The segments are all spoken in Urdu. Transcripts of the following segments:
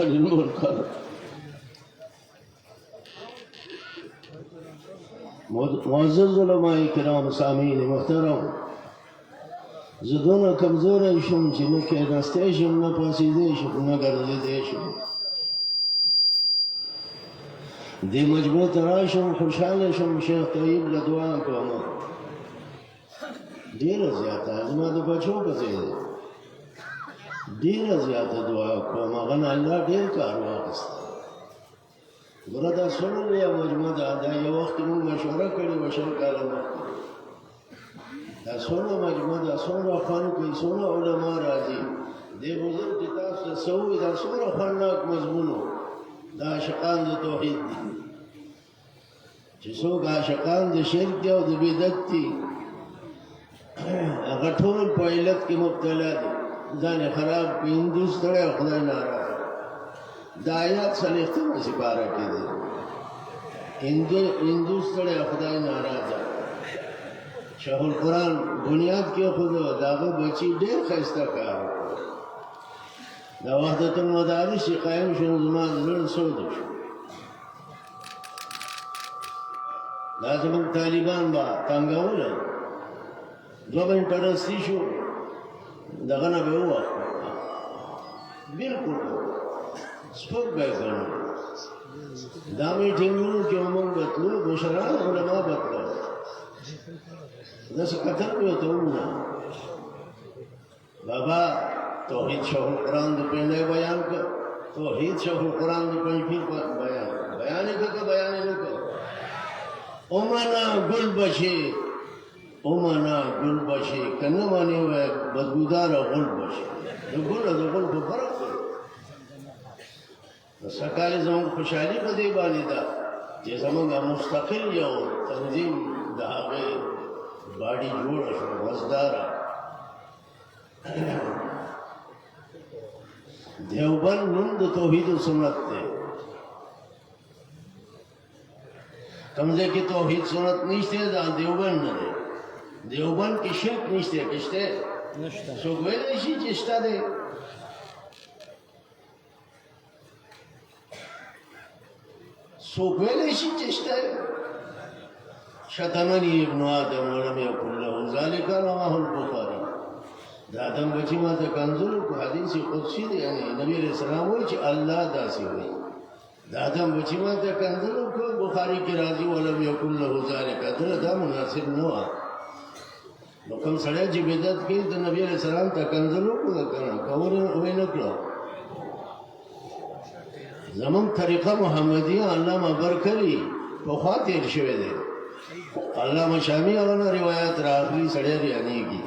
المنكر معزز علماء کرام سامعین محترم زدونه کمزوری شم چې نه کېناستی شم نه پاڅېدی شم نه ګرځېدی شم دې مجموعې ته راشم خوشحاله شم شیخ طیب له دعا کوم ډېره زیاته زما د بچو په ځای دی ډېره زیاته دعا کوم هغه نه الله ډېر کار واخیست ګوره دا څومره لویه مجموعه ده دا یو وخت کې موږ مشوره کړې وه 100 کاله مخکې دا څومره مجموعه ده څومره خوند کوي څومره علما راځي دې بزرګ چې تاسو ته څه ووایي دا څومره خوندناک مضمون و دا عاشقان د توحید دي چې څوک عاشقان د شرک دي او د بدعت دي هغه ټول په علت کې مبتلا دي ځان یې خراب کړي هندوس تړی او خدای ناراضه دا آیات څلوېښتمه سپاره کې دی هندوس تړی او خدای ناراضه شیخ القرآن بنیاد کې خود د هغه بچي ډېر ښایسته کار وکړ دا وحدت المدارس چې قایم شو نو زما زړه سوده شو دا زموږ طالبان به تنګوله دوه به انټرسټي شو دغه نه به یې وواخلو بلکل سپک به یې ګڼل دا میټینګونو کې موږ به تلو مشران علما به تلل داسې کتل به ورته ومنه بابا توحید شیخ القرآن د پنډۍ بیان کړ توحید شیخ القرآن د پنجپیر بیان بیان یې کړه که بیان یې نه کړ اومنا ګل بشي اومنا ګل بشي که نه منې وایه بدبوداره غل بشي د ګل او د غل په فرق دی نو سږ کال زموږ خوشحالي په دې باندې ده چې زموږ مستقل یو تنظیم د هغې باډي جوړه شوه وزداره دیوبند نوم د توحید و سنت دی کوم ځای کې توحید سنت نشته دا دیوبند نه دی دیوبند کې شرک نشته که شته څوک ویلی شي چې شته دی څوک ویلی شي چې شته شتمني ابن آدم ولم یکن له ذلک رواه البخاري د آدم بچي ما ته کنځل کو حدیث قدسی دی یعنی نبی علیہ السلام وایي چې الله داسې وایي د آدم بچي ما ته کنځل کو بخاری کې راځي ولم یکن له ذلک دا مناسب نه و نو کوم سړی چې بدعت کوي د نبی علیہ السلام ته کنځل وکړه کنه کور وې نه کړو زمون طریقه محمدیه علامه برکلی په خوا تیر شوی دی علامه شامی هغه روایت راغلي سړی ریانیږي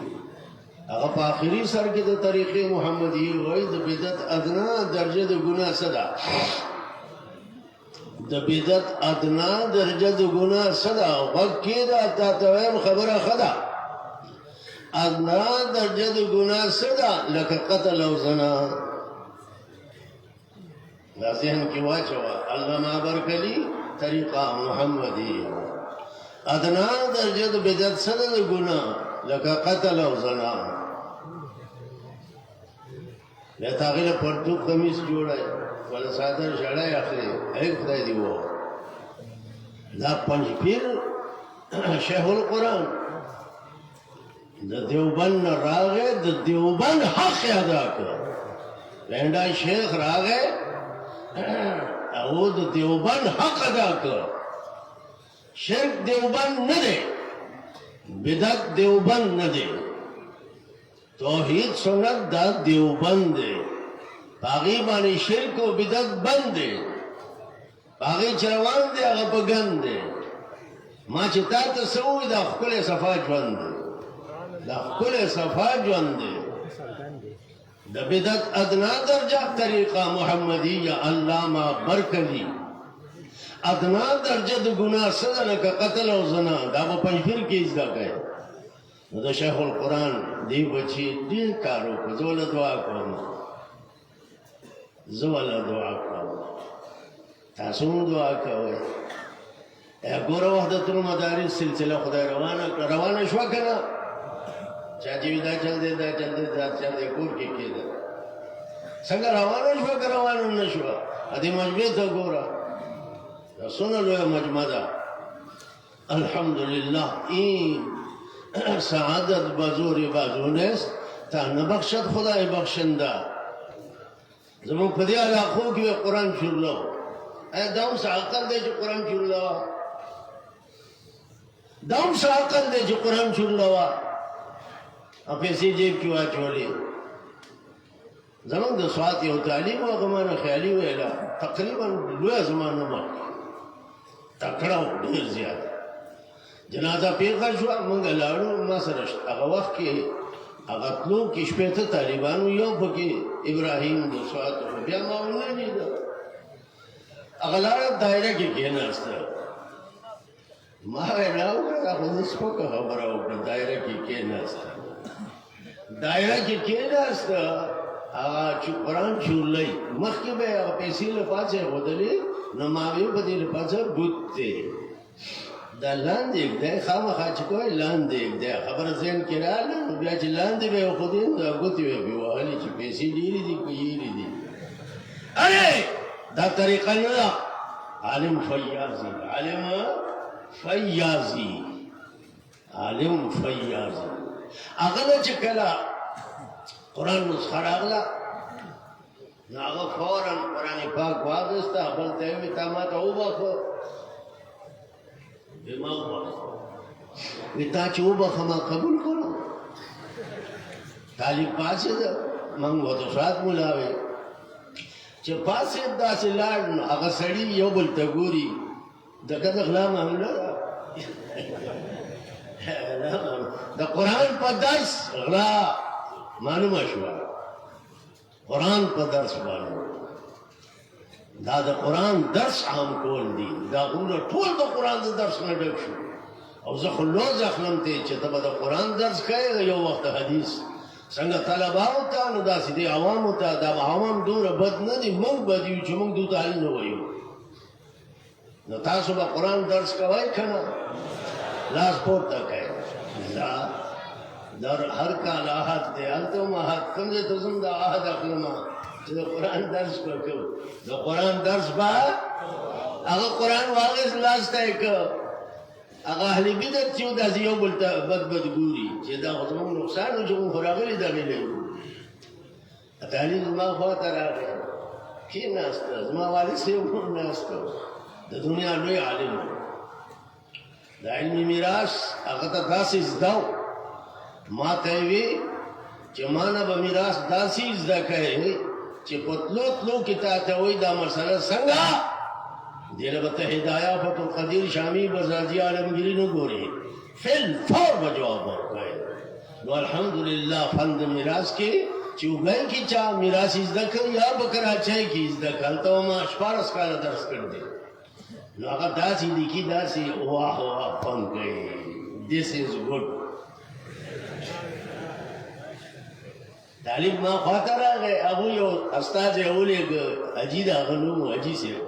هغه په آخري سر کې د طریقې محمدیه وایي د بدعت ادنا درجه د ګناه څه ده د بدعت ادنا درجه د ګناه څه ده غږ کېده تا ته وایم خبره ښه ده ادنا درجه د ګناه څه ده لکه قتل او زنا دا ذهن کې واچوه علامه برکلي طریقه محمدیه ادنا درجه د بدعت څه ده د ګناه لکه قتل او زنا بیا تا هغې له پرتوب کمیس جوړی ولا صادر شړی اخلي هیڅ خدای دې ووه دا پنجپیر شیخ القرآن د دیوبند نه راغی د دیوبند حق یې ادا کړ لنډا شیخ راغی او د دیوبند حق ادا کړ شرک دیوبند نه دی بدعت دیوبند نه دی توحید سنت دا دیوبند دی هغې باندې شرک او بدعت بند دی هغې چې روان دی هغه په ګند دی ما چې تا ته څه ووایي دا ښکلی صفا ژوند دی دا ښکلی صفا ژوند دی د بدعت ادنا درجه طریقه محمدیه علامه برکلي ادنا درجه د ګناه څه ده لکه قتل او زنا دا به پنجپیر کې زده کوي نو د شیخ القرآن دی بچي ډېر کار وکړو زه وله دعا کوم زه وله دعا کوم تاسو هم دعا کوئ ګوره وحدت المدارس سلسله خدای روانه شوه که نه چا چې وي دا چل دی دا چل دی دا چل دی کور کې کېده څنګه روانه شوه که روانه نه شوه دې مجمع ته ګوره څونه لویه مجمع ده الحمدلله این سعادت بزور بازونست تا نبخشد خدای بخشنده زمون په دې علاقو کې قرآن شروع دا هم څه عقل دی چې قرآن شروع دا هم څه عقل دی چې قرآن شروع او پیسې جیب کې واچولې زمونږ د سوات یو تعلیم هغه مانه خیالي ویله تقریبا لویه زمانه مخکې تکړه و ډېر زیات جنازه پیښه شوه موږ لاړو ما سره هغه وخت کې هغه تلو کې شپېته طالبانو یو پکې ابراهیم د سوات بیا ما ونه لیده هغه لاړه دایره کې کېناسته ما ویل هغه خو دې سپکه خبره وکړه دایره کې کېناسته دایره کې کېناسته هغه چې قرآن چورلی مخکې به هغه پیسې له پاسه ښودلې نو ما ویل په دې له پاسه بوت دی دا لاندې دی خامخا چې کوی لاندې دی خبره ذهن کې راغله نو بیا چې لاندې به یې ښودې نو دا ګوتې به یې وهلې چې پیسې ډېرې دي که یېرې دي ارې دا طریقه نه ده عالم فیاضي عالم فیاضي عالم فیاضي هغه نه چې کله قرآن نسخه راغله نو هغه فوراً قرآن پاک واخیسته بل ته یې وویل تا ما ته وبخه ما وبخه وی تا چې وبخه ما قبول کړو طالب پاڅېده موږ ورته سوات ملا وی چې پاڅېد داسې لاړ نو هغه سړي یو بل ته ګوري دغه د غلا معامله ده د قرآن په درس غلا معلومه شوه قرآن په درس باندې دا د قرآن درس عام کول دي دا غوږونه ټول د قرآن د درس نه ډک شو او زه خو لوز اخلم ته چې ته به د قرآن درس کوې یو وخت حدیث څنګه طلباو ته نو داسې دي عوامو ته دا عوام دومره بد نه دي موږ بد یو چې موږ دوی ته حل نه وایو نو تاسو به قرآن درس کوئ که نه لاس پورته کوئ در هر کال احد دی هلته هم احد کوم ځای ته ځم د احد اخلمه چې د قرآن درس به کوو د قرآن درس به هغه قرآن واخیست لاس ته یې که هغه اهل بدعت چې و داسې یو بل ته بد بد ګوري چې دا خو زموږ نقصان و چې موږ خو راغلي دغې له تعلیم زما خوا ته راغی کېناسته زما والد صاحب هم ناسته د دنیا لوی عالم د علمي میراث هغه ته داسې زده و ما ته یې وی چې ما نه به میراث داسې زده کوې چې په تلو تلو کې تا ته وایي دا مسله څنګه دې له به ته هدایه فتحالقدیر شامي بزازي عالمګیري نه ګورې فل فور به جواب ورکوې نو الحمدلله فن د میراث کې چې وګی کې چا میراث زده کړ یا به کراچۍ کې زده کړ هلته ما 14 کاله درس کړ دی نو هغه داسې لیکي داسې واه واه فن کوي this is good تعلیم ما خواته راغی هغه یو استاد یې ولېږه حاجي د هغه نوم و حاجي صاحب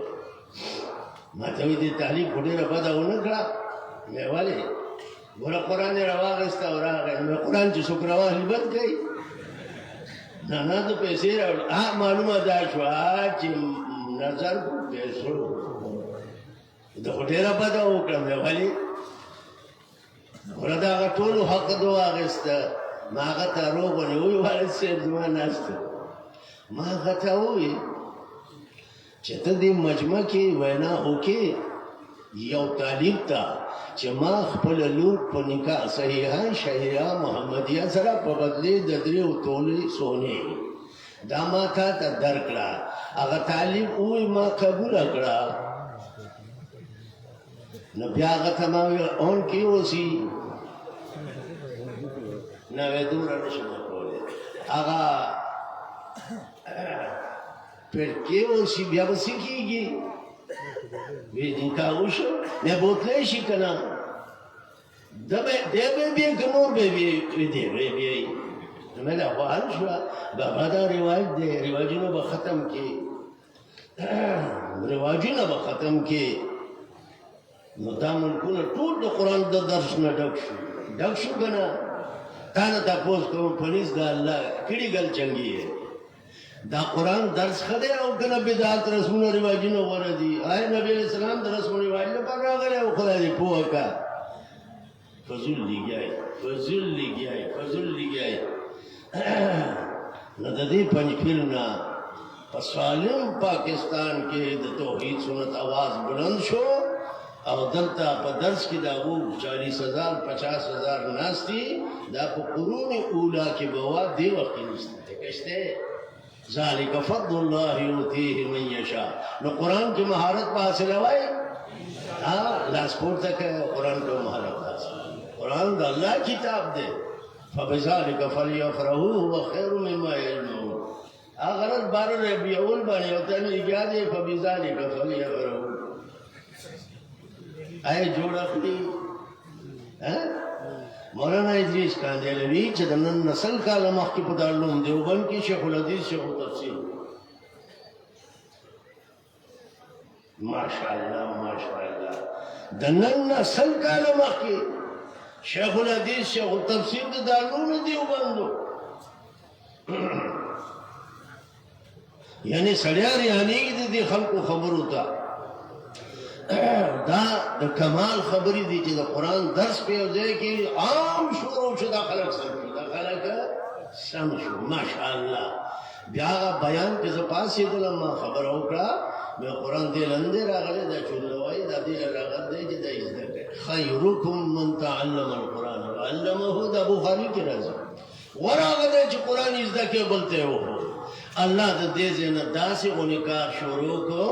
ما ته وایي دې تعلیم خو ډېره بده ونه کړه مې ولې ګوره قرآن یې راواخېسته او راغی مې قرآن چې څوک راواخلي بد کوي نه نه ته پیسې راوړي معلومه دا شوه چې نظر په پیسو ده خو ډېره بده وکړه مې ولې ګوره د هغه ټولو حق ده واخېسته ما هغه ته روغ ونیوی والد صاحب زما ناسته ما هغه ته وویل چې ته دې مجمع کې وینا وکړې یو طالب ته چې ما خپله لور په نکاح صحیحه شهیره محمدیه سره په بدلې د 3 تولې سونې دا ما تا ته درکړه هغه طالب وویل ما قبوله کړه نو بیا هغه ته ما ویل اون کې اوسي نه وې دومره نشم کولی هغه پر کې اوسي بیا به څه کېږي وی نکاح وشو نه بوتلی شي که نه دی به بیا که نور به بیا دی به بیا نو مې دا خو حل شوه بابا دا رواج دی رواجونه به ختم کړي رواجونه به ختم کړي نو دا ملکونه ټول د قرآن د درس نه ډک شو که نه تا نه تپوس کوم پولیس دا الله کړي ګل چنګي ہے دا قرآن درس خده او کنه بدعت رسمون و رواجون وردی آئے نبی علیہ السلام دا رسم و رواج لپر آگره او خدا دی پوہ کا فضل لی گیا نددی پنجپیرنا سالم پاکستان کے دا توحید سنت آواز بلند شو او دلتا پا درس کی دا وہ 40,000 50,000 ناس تھی دا پا قرون اولا کی بوا دی وقتی نستے کشتے ذالک فضل اللہ یوتیہ من یشاء نو قرآن کی مہارت پا حاصل ہوئی لاسپورٹ تک ہے قرآن کی مہارت حاصل قرآن دا اللہ کتاب دے فبذالک فلیفرحوا هو خیر مما یجمعون غلط بارہ ربیع اول بانے ہوتا ہے کیا دے فبذالک فلیفرحوا آئے جوڑ اخلی مولانا ادریس کاندیلوی چھ دنن نسل کا لمخ کی پدارلوم دیوبند کی شیخ الحدیث شیخ التفسیر ماشاءاللہ دنن نسل کا لمخ کی شیخ الحدیث شیخ التفسیر دارلوم دیوبندو یعنی سڑیار یعنی کی دی خلق و خبر ہوتا دا کمال خبری دی چی دا قرآن درس پہ ہوزے کہ عام شروع شو دا خلق سمشو دا خلق سمشو ماشاءاللہ بیاغا بیان پہ زپاسی دلم ما خبر ہوکڑا میں قرآن دے لندے راغلے دا چولوائی دا دے راغل دے جی دا ازدکر خیرکم من تعلم القرآن وعلمه دا بخاری کی رازم وراغل دے چی قرآن ازدکر بلتے ہو اللہ دا دے زینا دا سے غنکار شروع کو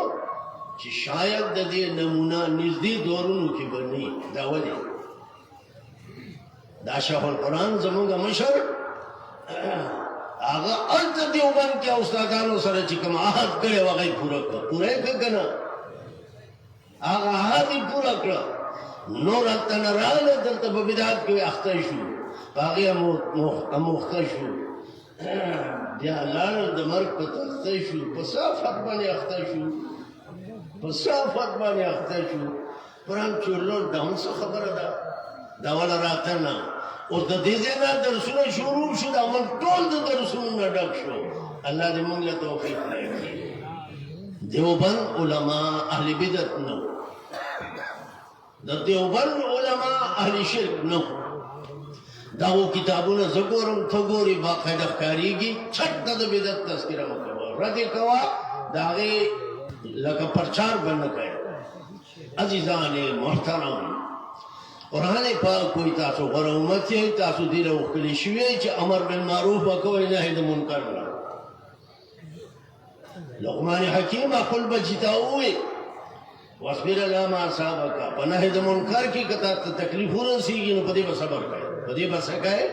چی شاید دا دی نمونہ نزدی دورونو کی بنی دا ولی دا شیخ القرآن زمانگا مشر آگا ارد دیوبند کیا استادانو سر چکم آہد کرے وغی پورا کر پورا کنا آگا آہدی پورا کر نور التنرال دلتا ببیداد کے اختشو باقی اموختشو بیا لال دمرک پتا اختشو پسافت بانی اختشو پسافت بانی اختشو پرام چولو داون سا خبر دا داوالا راتنا اور دا دیزینا درسونا شروع شد عمل طول دا درسونا ڈک شو اللہ دی منگل توفیق لائے دیوبند علماء اہل بدت نو دا دیوبند علماء اہل شرک نو دا وہ کتابونا زگورم تھگوری باقید اخکاری گی چھٹ دا بدت تذکرہ مکوا ردی کوا دا غی لکا پرچار بننا کہے عزیزان محترم قرآن پاک کوئی تاسو غر امتی ہے تاسو دیر اخلی شوئے چا امر بالمعروف اکوئی نحی دا منکر را لقمان حکیم اقل بجتا ہوئے واسبیر علامہ صحابہ پا نحی دا منکر کی کتا تکلیف ہو رسی گی نو پدی با صبر کہے پدی با سکھائے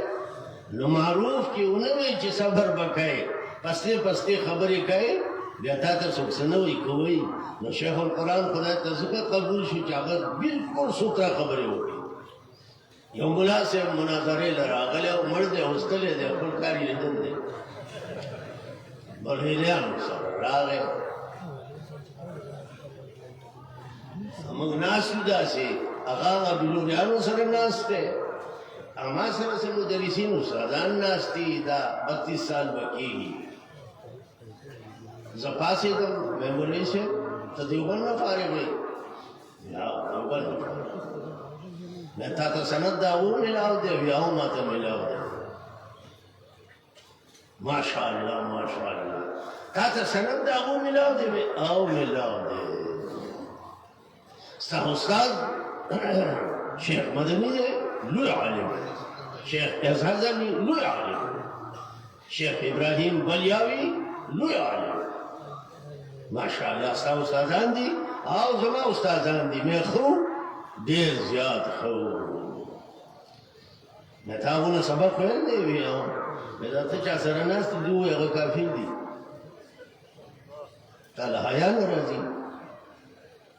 نو معروف کی انہوئی چی صبر بکھائے پستے پستے خبری کہے بیتا تا سکسنوی کوئی نو شیخ القرآن خدا تذکر قبول شو چاگر بلکل سترہ خبری ہوگی یو ملا سے مناظرے لرا غلے مردے ہستلے دے خلکاری لیدن دے بلہیلیانو سر راغے امگ ناسو دا سے اغاغا بلوریانو سر ناس تے اما سر سے مدرسینو سردان ناس تی دا 32 سال بکی گی زپاسی دم میموری سے تو دیوبند نہ فارغ ہوئی یا دیوبند نہ فارغ میں تا تو سند داور ملاو دے بیاؤں ماتا ملاو دے ماشاءاللہ تا تو سند داور ملاو دے بیاؤں ملاو دے ستا استاد شیخ مدنی دے لوی عالم شیخ اعزازانی لوی عالم شیخ ابراہیم بلیاوی لوی عالم ماشاءاللہ ستا استادان دی آو زما استادان دی میں خو دیر زیاد خو میں تاغونا سبق خویل دے بھی آؤں میں داتا چاہ سرناس تی دوئے اگر کافر دی تالا حیاء نرازی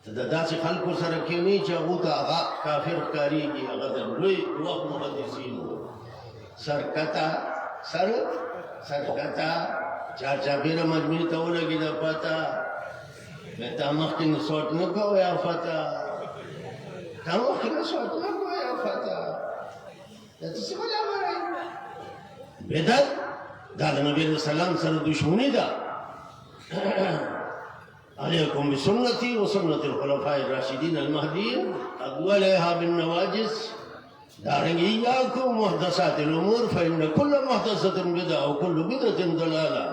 دا سی خلقو سرکی نہیں چاہو تا اغا کافر کاری کی اگر دلوئی وقت محدثین سرکتا چاچا پھر مجموعی تو لگی دا پتا میں تامخ کی نسوٹ نکو یا فتا تامخ کی نسوٹ نکو یا فتا یا تسی بلا مرائی بیدت دا نبی علیہ السلام سر دشمنی دا عليكم بسنتي وسنة الخلفاء الراشدين المهديين عضوا عليها بالنواجذ دارنگ إياكم محدثات الأمور فإن كل محدثة بدعة وكل بدعة ضلالة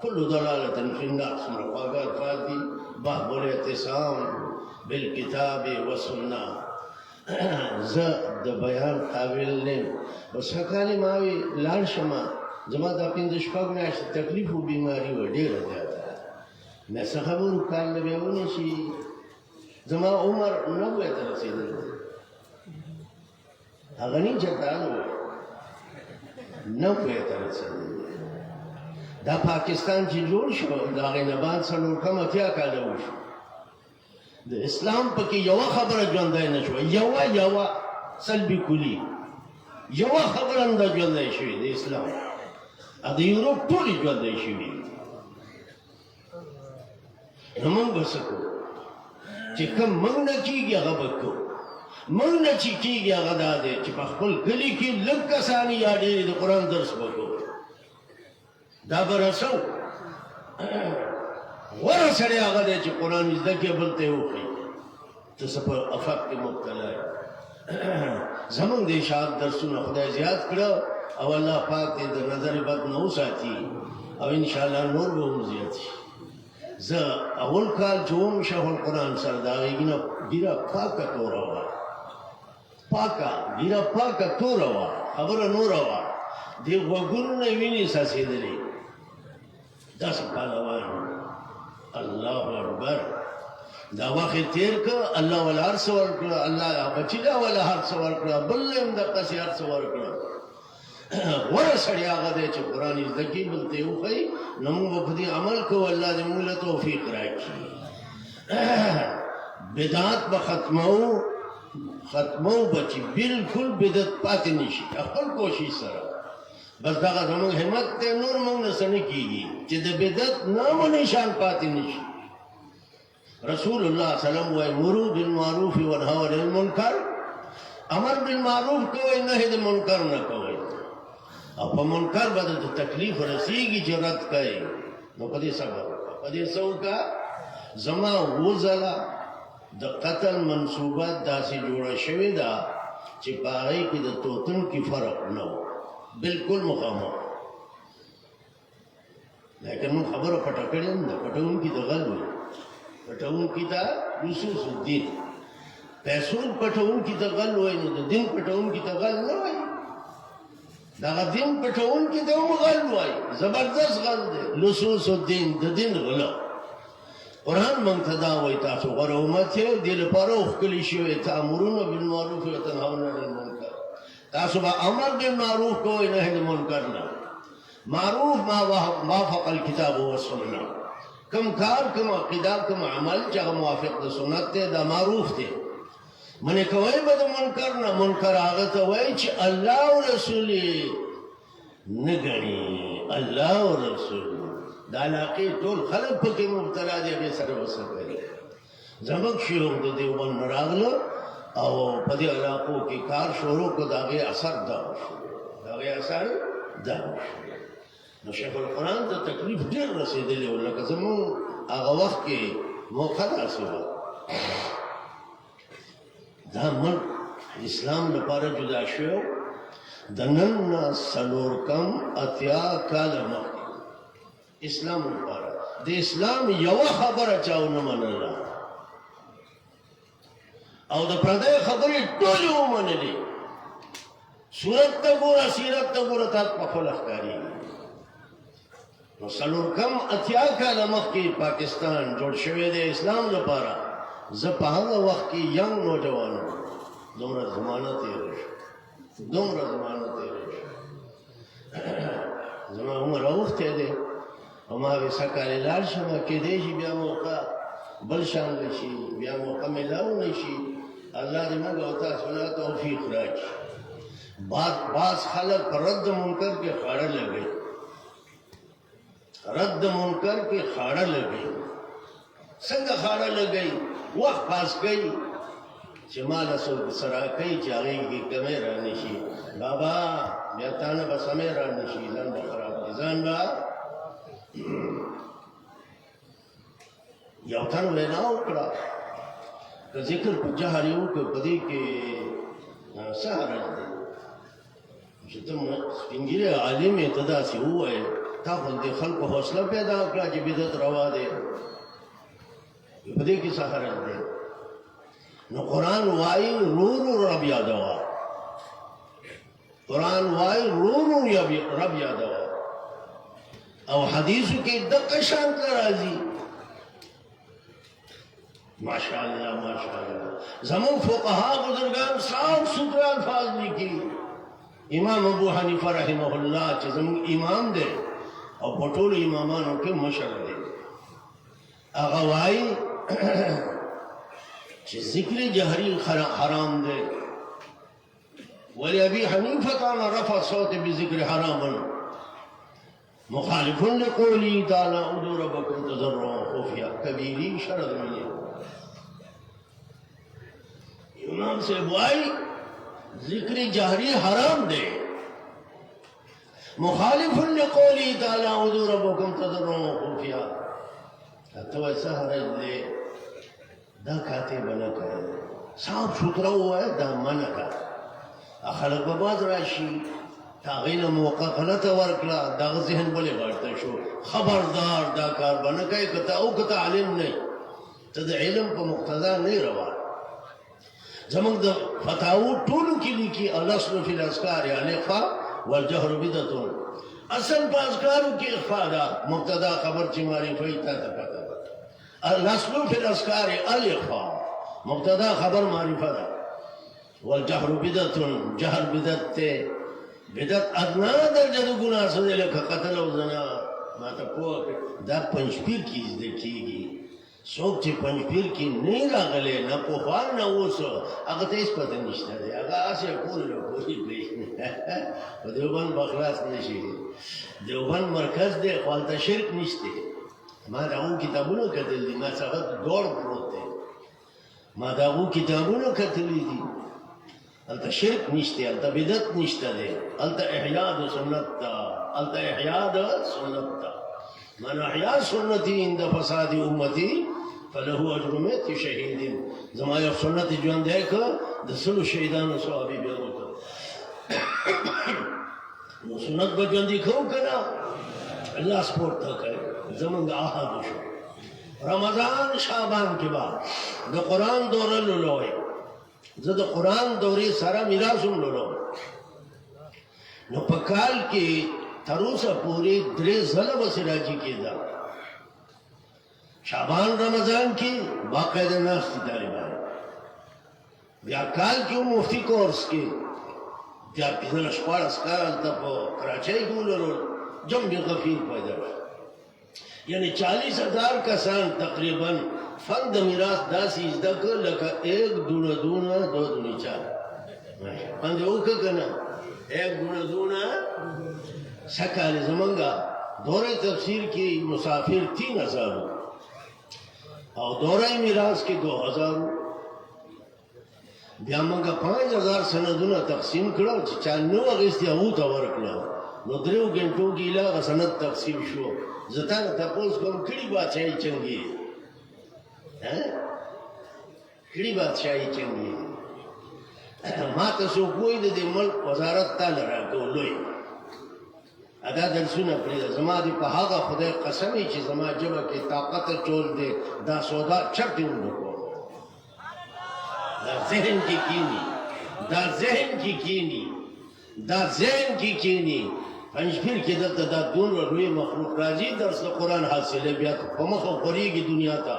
كل ضلالة في النار. مرفوعات فاتي باب الاعتصام بالكتاب والسنة. زه د بیان قابل نه بس کله ما وی لاړ شمه زما د پنځه شپږ میاشتې تکلیف او بیماری و ډیره زیاته مې څه خبرو کار نه بیاونه شي زما عمر 90 ته رسیدلی هغه نه چتانو 90 ته رسیدلی دا پاکستان چې جوړ شو دا غي نه بعد څلور کم اتیا کاله وشو د اسلام پکې یو خبره ژوندۍ نه شو یو سلبي کلی یو خبره نه ژوندۍ شوې د اسلام د یورپ ټول ژوندۍ شوې موږ وسکو چې کوم موږ نه کیږي هغه وکړو موږ نه چې کیږي هغه دا دی چې په خپل کلی کې لږ کسان یا ډېر د قرآن درس وکړو دا به رسو غوره سړی هغه دی چې قرآن زده کړي بل ته یې وښیي ته څه په افق کې مبتلا یې زمونږ د اشاعت درسونه خدای زیات کړه او الله پاک دې د نظر بد نه وساتي او انشاءالله نور به هم زیات شي زه اول کال چې وم شیخ القرآن سره د هغې نه ږیره پاکه توره وه ږیره پاکه توره وه خبره نوره وه دې غوږونو نه وینې څڅېدلې داسې پهلوان الله اکبر دا وخت تیر که الله ولا هر څه ورکړه الله بچي لا ولا هر څه ورکړه بل هم دقسې هر څه ورکړه غوره سړی هغه دی چې قرآن یې زده کړي بل ته یې وښیي نو موږ به په دې عمل کوو الله دې موږ له توفیق راکړي بدعت به ختمو به چې بلکل بدعت پاتې نه شي خپل کوشش سره بس دغه زموږ همت دی نور موږ نه څه نه کېږي چې د بدعت نام و نشان پاتې نه شي رسول الله صلی الله علیه وسلم وایي مروا بالمعروف وانهوا عن المنکر امر بالمعروف کوئ نهي د منکر نه کوئ او په منکر باندې تکلیف رسیږي چې رد کوي نو په دې صبر په دې څه وکړه زما وزله د قتل منصوبات داسې جوړه شوې ده چې په هغې کې د توتن کې فرق نه و بالکل مخامخ لیکن موږ خبره پټه کړې نه ده پټوونکي د غل وي پټوونکي ته لصوص الدین پیسو پټوونکي ته غل وایي نو د دین پټوونکي ته غل نه وایي دغه دین پټوونکي ته هم غل وایي زبردست غل دی لصوص الدین د دین غله قرآن موږ ته دا وایي تاسو غوره امت یې دې لپاره وښکلي شوی تأمرون بالمعروف وتنهون عن المنکر تاسو به امر بالمعروف کوئ نهي د منکر نه معروف ما وافق الكتاب والسنه کم کار کم عقیده کم عمل چې هغه موافق د سنت دی دا معروف دی منې کوئ به د منکر نه منکر هغه ته وایي چې الله او رسول یې نه ګڼي الله او رسول د علاقې ټول خلک پکې مبتلا دي هغې سره به څه کوي زموږ شیوخ د دیوبند نه راغله او په دې علاقو کې کار شروع کړ د هغې اثر دا وشو د هغې اثر دا وشو نو شیخ القرآن ته تکلیف ډېر رسېدلی و لکه زمونږ هغه وخت کې موقع داسې وه دا ملک اسلام لپاره جدا شوی د نن نه څلور کم اتیا کاله مخکې اسلام لپاره د اسلام یوه خبره چا ونه منله او د پردۍ خبرې ټولې ومنلې صورت ته ګوره سیرت ته ګوره تا په خپله ښکارېږي نو څلور کم اتیا کاله مخکې پاکستان جوړ شوی دی اسلام لپاره زه په هغه وخت کې ینګ نوجوان وم دومره زمانه تېره شو زما عمر اوښتی دی او ما وې څه کالې لاړ شمه کېدی شي بیا موقع بل شان شي بیا موقع میلاو نه شي الله دې موږ او تاسو له توفیق راکړي بعض خلک په رد منکر کې خاړه لګوي څنګه خاړه لګوي وخت پاس کوي چې ماله څوک سره کوي چې هغې کې کمی را نه شي بابا بیا تا نه به سمې را نه شي ځان به خراب کړي ځان به یو تن وینا وکړه که ذکر په جهر یو که په دې کې څه حرج دی چې ته سپین ږیری عالم یې ته داسې ووایې تا خو د خلکو حوصله پیدا کړه چې بدعت روا دی په دې کې څه حرج دی نو قرآن وایي رو رو رب یادوه قرآن وایي رو رو رب یادوه او حدیثو کې دقه شانت راځي ماشاءاللہ ماشاءاللہ زمون فقہا بزرگان صاف ستھرے الفاظ لکھی امام ابو حنیفہ رحمہ اللہ چې زمون امام دے او پټول امامانو کې مشر دے هغه وایي چې ذکر جهری حرام دے ولی ابی حنیفہ کان رفع صوت بذکر حراما مخالف لقولی تعالی ادعوا ربکم تضرعا خفیا کبیری شرط ملی امام سے بوائی ذکر جہری حرام دے مخالف لقولی تعالی ادعوا ربکم تضرعا خفیا تو ایسا حرج دے دا کاتے بنا کرے صاحب سترہ ہوا ہے دا منع کا خلق بباد راشی تاغین موقع غلط ورکلا دا ذہن بلے غارتا شو خبردار دا کار بنا کئی کتا او کتا علم نہیں تا دا علم پا مقتضا نہیں روا زمان دا فتاو طولو کی لکی الاصل فی الاسکار الاخفاء والجہر بدتون اصل پا اسکارو کی اخفاء دا مقتضا خبر چی ماری فیتا تا پتا الاصل فی الاسکار الاخفاء مقتضا خبر ماری فتا والجہر بدتون جہر بدت تے بدت ادنا درجہ دو گناہ سدے لکھا قتل و زنا ما تا پوہ دا پنجپیر کی ازدکی گی سوک چی پنجپیر کی نہیں راگلے نا پوخوان نا اوسو اگا تا اس پتہ نشتا دے اگا آسے پول لو پولی پلیش و دیوبان بخلاص نشی دیوبان مرکز دے خوالتا شرک نشتے ما دا او کتابونو کتل دی ما ساقت دور پروت دے ما دا او کتابونو کتلی دی التا شرک نشتے التا بدت نشتے دے التا احیاء دا سنت تا التا احیاء دا سنت تا من احیاء سنتی اند فساد امتی فلہو اجرمیت شہید زمائی سنت جوان دے کر دسلو شہیدان صحابی بیانو کر سنت بجوان دی کھو کنا اللہ سپورٹ تا کر زمان دا آہا دوشو رمضان شعبان کے بعد دا قرآن دورا لولوئے زد قرآن دوری سارا میراسم لولو نو پکال کی تروسا پوری درے ظلم سراجی کی دا شعبان رمضان کی باقاعدہ ناستی طالبان بیا کال کی مفتی کورس کی بیا پیزل اشپار اسکار تا پا کراچائی گولر جنبی غفیر پیدا یعنی 40,000 کسان تقریباً فند میراث داسی ازدہ کر لکا ایک دونا دونا دو دونی چار فند اوکا کنا ایک دونا دونا سکال زمانگا دورہ تفسیر کی مسافر 3,000 اور دورہ میراث کی 2,000 بیا منگا 5,000 سندونا تقسیم کرو چال نو اگستی اوتا ورکلا نو دریو گھنٹوں کی علاقہ سند تقسیم شو زتانا تپوس کم کڑی بادشاہی چنگی کڑی بادشاہی چنگی ما تسو کوئی دے ملک وزارت تا لراکو لوئی ادا درسونا پریدا زما دی پہاگا خدای قسمی چی زما جبا کی طاقت چول دے دا سودا چرٹی اندکو دا ذہن کی کینی دا ذہن کی کینی دا ذہن کی کینی پنجپیر کی دلتا دا دون و روی مخلوق راجی درس دا قرآن حاصل ہے بیا پمخا قری گی دنیا تا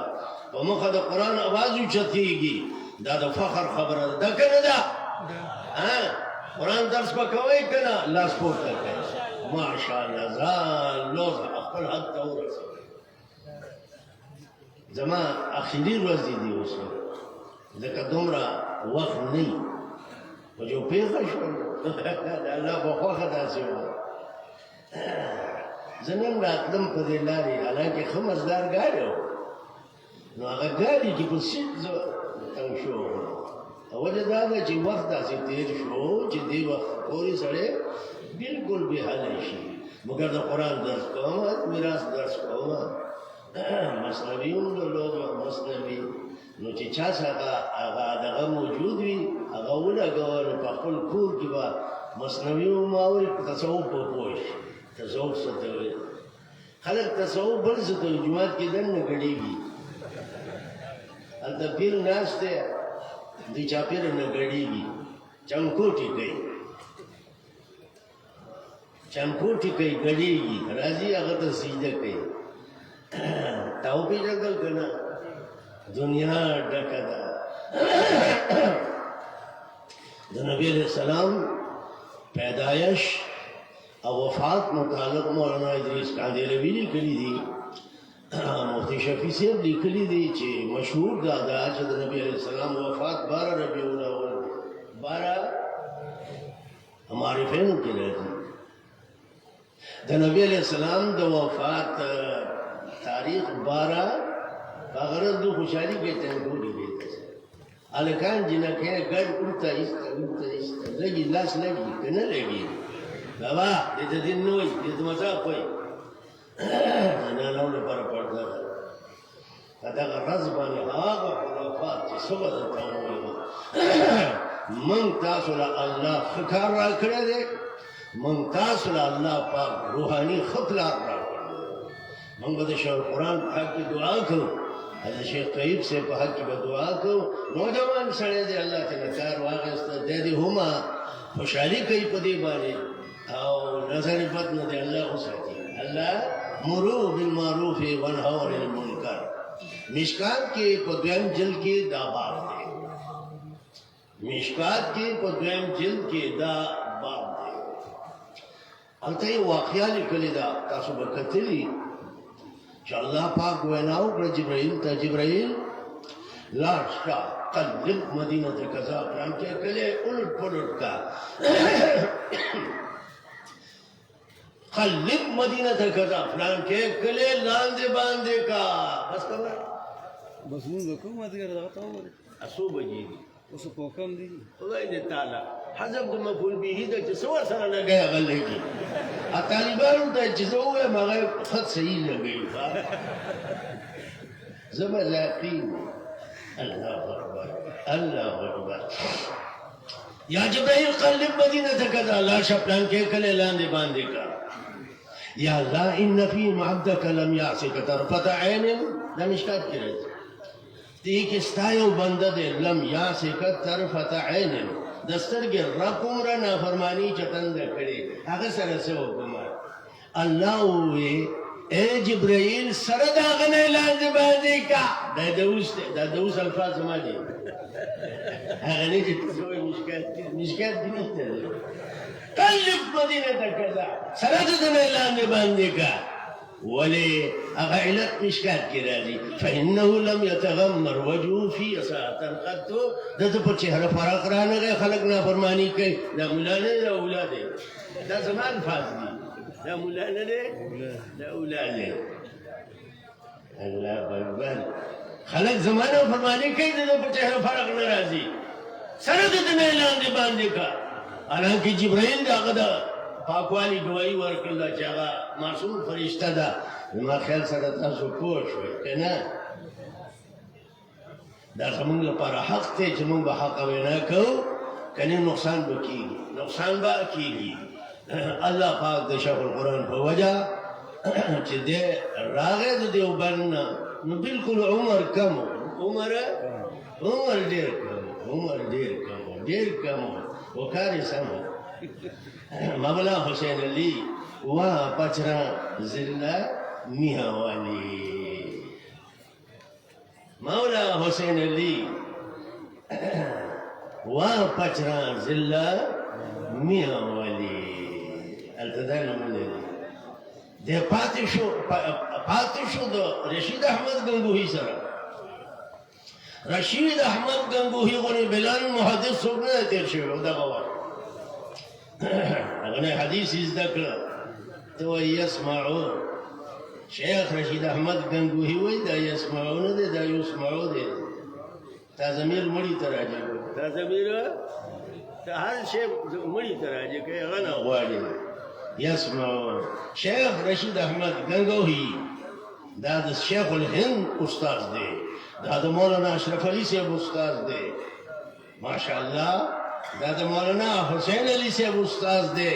پمخا دا قرآن آواز اچھتی گی دا دا فخر خبر دا کنا دا قرآن درس بکوائی کنا اللہ سپورتا کنا ماشاءاللہ زال لوز اقبل حد تاور رسا زمان اخیری روزی دی اس وقت لکہ دمرا وقت نہیں و جو پیغا شو اللہ بخواہ دا سوا زنن راتلم پا دے لاری حالانکہ خمزدار گاری ہو نو آگا گاری کی پس سیٹ تنگ شو وجہ دادا چی وقت آسی تیر شو چی دی وقت پوری سڑے بالکل بھی حال ایشی مگر دا قرآن درس کوما میراث درس کوما مصنوي هم درلود مصنوي نو چې چا څنګه هغه دغه موجود وي هغه ولګول په خپل کور کې به مصنوي هم اوري په تصوف په پوه شي تصوف څه ته وایي خلک تصوف بل څه ته جومات کې دننه ګډېږي هلته پیر ناست دی دوی چاپېر نه ګډېږي چنکوټې کوي چنکوټې کوي ګډېږي راځي هغه ته سجده کوي تا وپېژندل که نه دنیا ډکه ده د نبي علیہ السلام پیدایش او وفات متعلق مولانا ادریس قادری لیکلي دي مفتی شفیع صاحب لیکلي دي چې مشهور دا ده چې د نبي علیہ السلام وفات 12 ربیع الاول 12 ہمارے فہم کے راځي د نبی علیہ السلام د وفات تاریخ 12 غرض دو خوشحالی کے تنگوری بیتا ہے الکان جنکے گڑ اڑتا استا لگی لاس لگی کنا لگی بابا دیتا دن نوئی دیتا مذاق ہوئی زنانوں نے پر پڑتا ہے ادھا رزبانی آغا خلافات چی صبح دتا ہوئی من تاصل اللہ خکار را کرے دے من تاصل اللہ پاک روحانی خطلار را کرے من بدش قرآن حق کی دعا کرو حضرت شیخ طیب سے په حق کې به دعا کوو نوجوان سړی دی الله تعالی کار واخیسته دی دې هما خوشحالي کوي په دې باندې او نظر بد نه دی الله وساتي الله مرو بالمعروف ونهوا عن المنکر مشکات کې په دویم جلد کې دا باب دی مشکات کې په دویم جلد کې دا باب دی هلته یې واقعه لیکلې ده تاسو به کتلي چې الله پاک وینا وکړه جبرائیل ته جبرائیل لاړ شه قلب مدینه کذا پرام کې کله الټ پلټ کا قلب مدینه کذا پرام کې کله لاندې باندې کا بس خبر بس موږ کومه دې راځه وره اسو بجې اوس په کوم دي خدای دې تعالی حذف د مفعول به د چې سو سره لګي غلې کی ا طالبانو ته چې زوې مغه خط صحیح لګي زبر لاقين الله اکبر الله اکبر یا جبرائیل قلب مدینه کذا لا شپلان کې کله لاندې باندې کا یا الله ان فی عبدك لم يعصك طرفه عين دا مشکات کې راځي دې کې ستایو بنده دې لم يعصك طرفه عين دسترګې رقم را نافرمانی چتند کړي هغه سره څه وکړم الله وی اے جبرائیل سره دا غنه لاندې باندې کا دا دوس الفاظ ما دي هغه نه چې څه مشکات دي نشته قلب مدینه کذا سره دا غنه لاندې باندې کا ولی اغا علت مشکات کی راضی فإنه لم يتغمر وجهه في ساعة قد دت پر چہرہ فرق رانے گئے خلق نافرمانی کئی دا مولانے دا اولادے دا زمان فاز دی دا مولانے دے دا اولادے اللہ بربان خلق زمان نافرمانی کئی دا پر چہرہ فرق نرازی سرد دن اعلان دی باندے کا حالانکہ جبرائیل دا غدا پاکوالی گواہی ورکړه چې هغه معصوم فرشته ده ما خیال سره تاسو پوه شوئ که نه دا زموږ لپاره حق دی چې موږ به حق وینا کوو که نه نقصان به کېږي نقصان به کېږي الله پاک د شیخ القرآن په وجه چې دی راغی د دیوبند نه نو بلکل عمر کم عمر ډېر کم و کار یې سم مولا حسین علی و پچرا ضلع میاں والی مولا حسین علی و پچرا ضلع میاں والی التدار نمونه دی پاتې شو د رشید احمد گنگوهی سره رشید احمد گنگوهی غنی بلال محدث څوک نه تیر شوی دغه وخت اغنى حديث يذكر تو يسمعوا شيخ رشيد احمد گنگوهی وای دا يسمعون دا يسمعوا دي تازمیر مړی تراجه تازمیر ته هر شی مړی تراجه کوي غنا غواړي يسمعون شيخ رشيد احمد گنگوهی دا د شیخ الهند استاد دی دا د مولانا اشرف علي صاحب استاد دی ماشاءالله دا د مولانا حسین علي صاحب استاد دی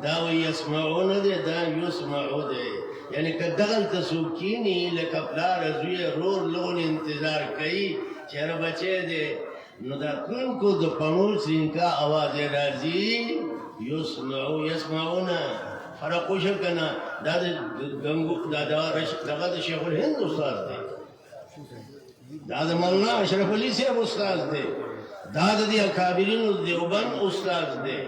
دا وی يسمعون دی دا يسمعو دی یعنی که دغلته څوک کیني لکه پلار زوی رور لغون انتظار کوي چېره بچی دی نو دا کوونکو د پڼو سرینکا اواز یې راځي يسمعون فرق وشو که نه دا دغه د شیخ الهند استاد دی دا د مولانا اشرف علي صاحب استاد دی دا د دې اکابرینو دیوبند استاد دی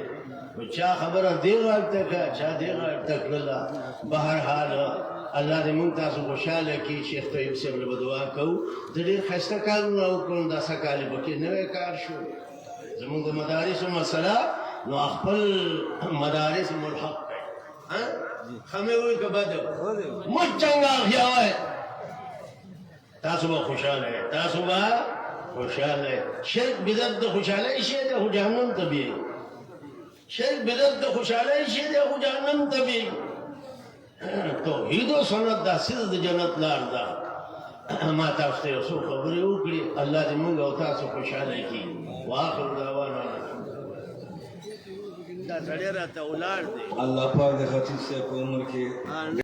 چا خبره دی غږ ته که چا دی غږ ته کړله بهرحال الله دې مونږ تاسو خوشحاله کړي شیخ طیب صاحب له به دعا کوو د ډېر ښایسته کارونه وکړو دا څه کال به کې نوی کار شو زمونږ د مدارسو مسله نو خپل مدارس ملحق کړئ خمې وایي که بد مونږ چنګه اغیا وایي تاسو به خوشحاله یې تاسو به خوشحاله یې شرک بدعت د خوشحالۍ شی دی خو جهنم ته بیایي شرک بدعت د خوشحالۍ شی دی خو جهنم ته بیایي توحید و سنت دا سید د جنت لار ده ما تاسو ته یو څو خبرې وکړي الله دې موږ او تاسو خوشحاله کړي واخر دعوانا دا سړی راته ولاړ دی الله پاک د خطیب صاحب په عمر کې